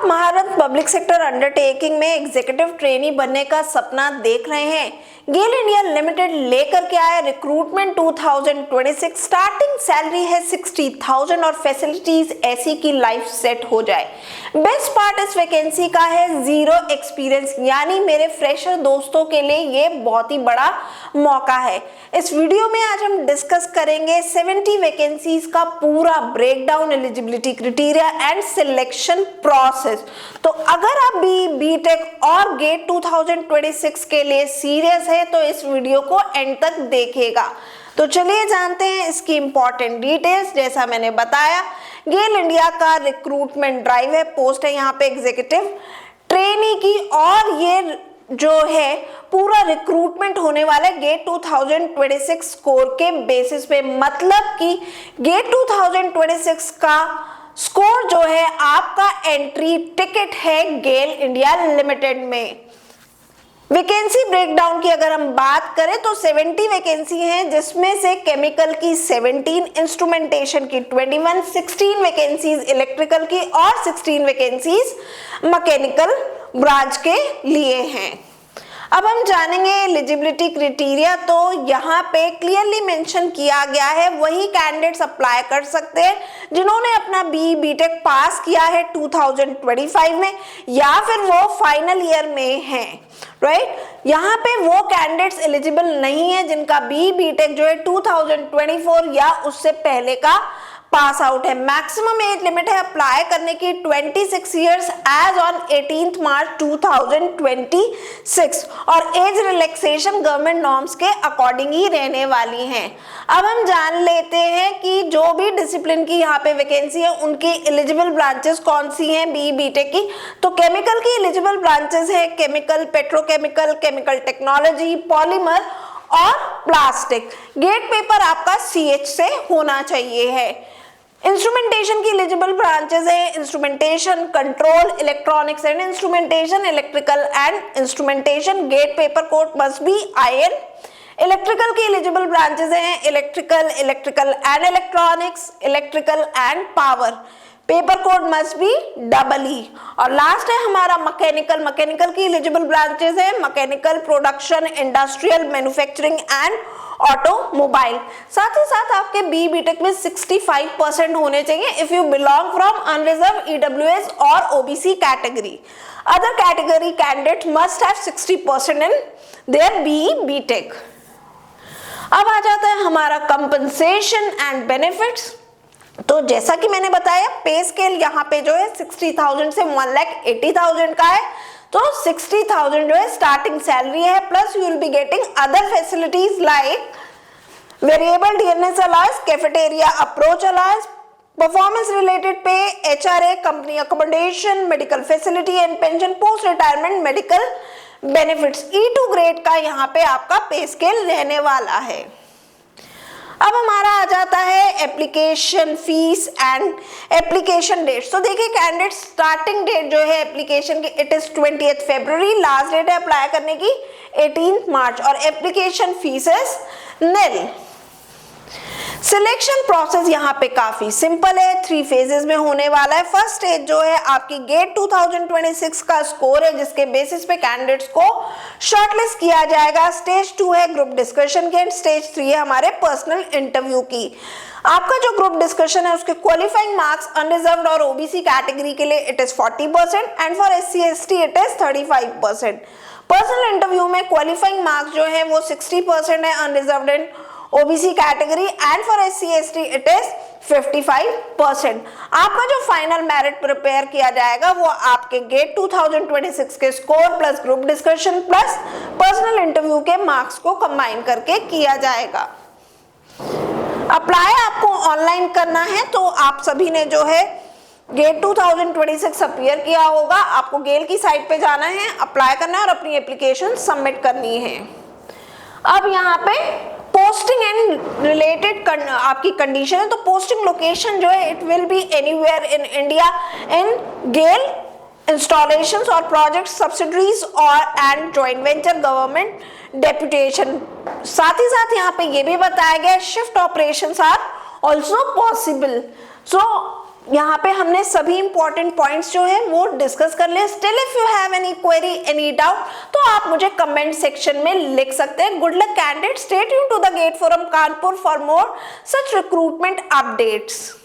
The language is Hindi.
आप महारत पब्लिक सेक्टर अंडरटेकिंग में एग्जीक्यूटिव ट्रेनी बनने का सपना देख रहे हैं? गेल इंडिया लिमिटेड लेकर के आया रिक्रूटमेंट 2026। स्टार्टिंग सैलरी है 60,000 और फैसिलिटीज ऐसी की लाइफ सेट हो जाए। बेस्ट पार्ट इस वैकेंसी का है जीरो एक्सपीरियंस, यानी मेरे फ्रेशर दोस्तों के लिए ये बहुत ही बड़ा मौका है। इस वीडियो में आज हम डिस्कस करेंगे 70 वैकेंसीज का पूरा breakdown, eligibility criteria and selection process. तो अगर आप बीटेक और गेट 2026 के लिए सीरियस है तो इस वीडियो को एंड तक देखिएगा। तो चलिए जानते हैं इसकी इंपॉर्टेंट डिटेल्स। जैसा मैंने बताया, गेल इंडिया का रिक्रूटमेंट ड्राइव है, पोस्ट है यहाँ पे एग्जीक्यूटिव ट्रेनी की, और ये जो है पूरा रिक्रूटमेंट होने वाला है गेट 2026 स्कोर के बेसिस पे। मतलब कि गेट 2026 का स्कोर जो है आपका एंट्री टिकट है गेल इंडिया लिमिटेड में। वैकेंसी ब्रेकडाउन की अगर हम बात करें तो 70 वैकेंसी हैं, जिसमें से केमिकल की 17, इंस्ट्रूमेंटेशन की 21, 16 वैकेंसीज इलेक्ट्रिकल की और 16 वैकेंसीज मैकेनिकल ब्रांच के लिए हैं। अब हम जानेंगे एलिजिबिलिटी क्राइटेरिया। तो यहाँ पे क्लियरली मेंशन किया गया है वही कैंडिडेट्स अप्लाई कर सकते हैं जिन्होंने अपना बीटेक पास किया है 2025 में या फिर वो फाइनल ईयर में हैं, राइट। यहाँ पे वो कैंडिडेट्स एलिजिबल नहीं है जिनका बीटेक जो है 2024 या उससे पहले का पास आउट है। मैक्सिमम एज लिमिट है अप्लाई करने की 26 इयर्स एज ऑन 18 मार्च 2026 और एज रिलैक्सेशन गवर्नमेंट नॉर्म्स के अकॉर्डिंग ही रहने वाली हैं। अब हम जान लेते हैं कि जो भी डिसिप्लिन की यहाँ पे वैकेंसी है उनकी एलिजिबल ब्रांचेस कौन सी हैं बीटेक की। तो केमिकल की एलिजिबल ब्रांचेस है chemical, petrochemical, chemical technology, polymer और प्लास्टिक। गेट पेपर आपका CH से होना चाहिए है। इंस्ट्रूमेंटेशन की एलिजिबल ब्रांचेस है instrumentation, control, electronics and instrumentation, electrical and instrumentation. GATE paper code must be IN। Electrical की एलिजिबल ब्रांचेस हैं electrical, electrical and electronics, electrical and power. Paper code must be EE। और लास्ट है हमारा मैकेनिकल। मैकेनिकल की एलिजिबल ब्रांचेस है mechanical, production, industrial, manufacturing and automobile. साथ ही साथ आपके बीटेक में 65% होने चाहिए if you belong from unreserved, EWS और OBC कैटेगरी। Other category candidate must have 60% in their BTech. अब आ जाता है हमारा कंपनसेशन एंड बेनिफिट्स। तो जैसा कि मैंने बताया, पे स्केल यहाँ पे जो है 60,000 से 1,80,000 का है। तो 60,000 जो है स्टार्टिंग सैलरी है, plus you will be getting other facilities like variable DNS allowance, cafeteria approach allowance, performance related पे, HRA, company accommodation, medical facility and pension, post retirement medical benefits. E2 grade का यहाँ पे आपका पे स्केल रहने वाला है। अब हमारा आ जाता है application fees and application date. तो देखिए कैंडिडेट स्टार्टिंग डेट जो है एप्लीकेशन की इट इज 20 फरवरी, लास्ट डेट है अप्लाई करने की 18 मार्च और application fees is nil. Selection process यहाँ पे काफी सिंपल है, 3 फेजेस में होने वाला है। फर्स्ट स्टेज जो है आपकी गेट 2026 का स्कोर है जिसके बेसिस पे कैंडिडेट्स को शॉर्टलिस्ट किया जाएगा। स्टेज 2 है ग्रुप डिस्कशन की एंड स्टेज 3 है हमारे पर्सनल इंटरव्यू की। आपका जो ग्रुप डिस्कशन है उसके क्वालिफाइंग मार्क्स अनरिजर्व्ड और OBC कैटेगरी के लिए it is 40% and for SC ST it is 35%। Personal interview में क्वालिफाइंग मार्क्स जो है वो 60% है unreserved and OBC category and for SC ST it is 55%। आपका जो फाइनल मेरिट प्रिपेयर किया जाएगा वो आपके गेट 2026 के score plus group discussion plus personal interview के मार्क्स को कंबाइन करके किया जाएगा। अप्लाई आपको ऑनलाइन करना है तो आप सभी ने जो है गेट 2026 अपीयर किया होगा, आपको गेल की साइट पे जाना है, अप्लाई करना है और अपनी एप्लीकेशन सबमिट करनी है। अब यहाँ पे पोस्टिंग एंड रिलेटेड आपकी कंडीशन है। तो पोस्टिंग लोकेशन जो है it will be anywhere in India in GAIL installations और प्रोजेक्ट सब्सिडरीज और and joint venture government deputation. साथ ही साथ यहाँ पे ये भी बताया गया shift operations are also possible. So यहाँ पे हमने सभी इंपॉर्टेंट पॉइंट्स जो हैं वो डिस्कस कर लिए। Still if you have any query, any doubt, तो आप मुझे कमेंट सेक्शन में लिख सकते हैं। Good luck candidate, stay tuned to the GATE forum Kanpur for more such recruitment updates.